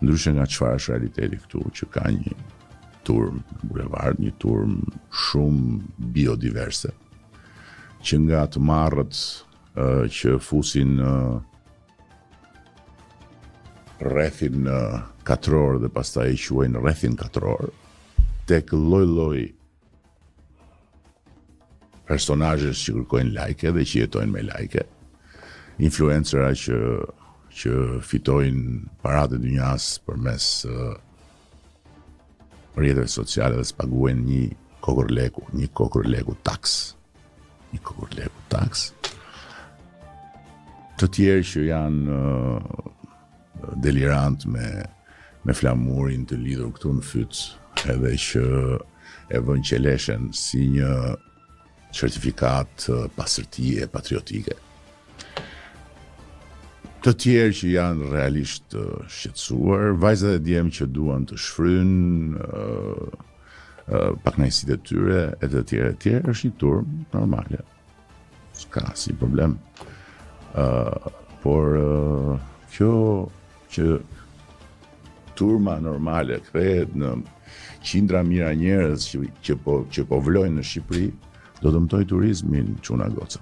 Ndryshe nga çfarë është realiteti këtu, që ka një turm në bulevard, një turm shumë biodiverse, që nga të marrët që fusin rrethin katror dhe pastaj i quajnë rrethin katror, tek lloj-lloj personazhesh që kërkojnë like dhe që jetojnë me like, influencera që fitojnë paratë e dynjas përmes rrjeteve sociale dhe spaguajnë një kokërleku taks. Të tjerë që janë delirant me flamurin të lidhur këtu në fyt, edhe që e vënë qeleshen si një certifikat pasërtie patriotike. Të tjerë që janë realisht shqetësuar, vajzat e djem që duan të shfrynë pakënaqësitë e tyre, e të tjerë, është një turm normale. S'ka si problem. Por kjo që turma normale kthehet në qindra mijëra njerëz që po vlojnë në Shqipëri, do dëmtoj turizmin çuna goca.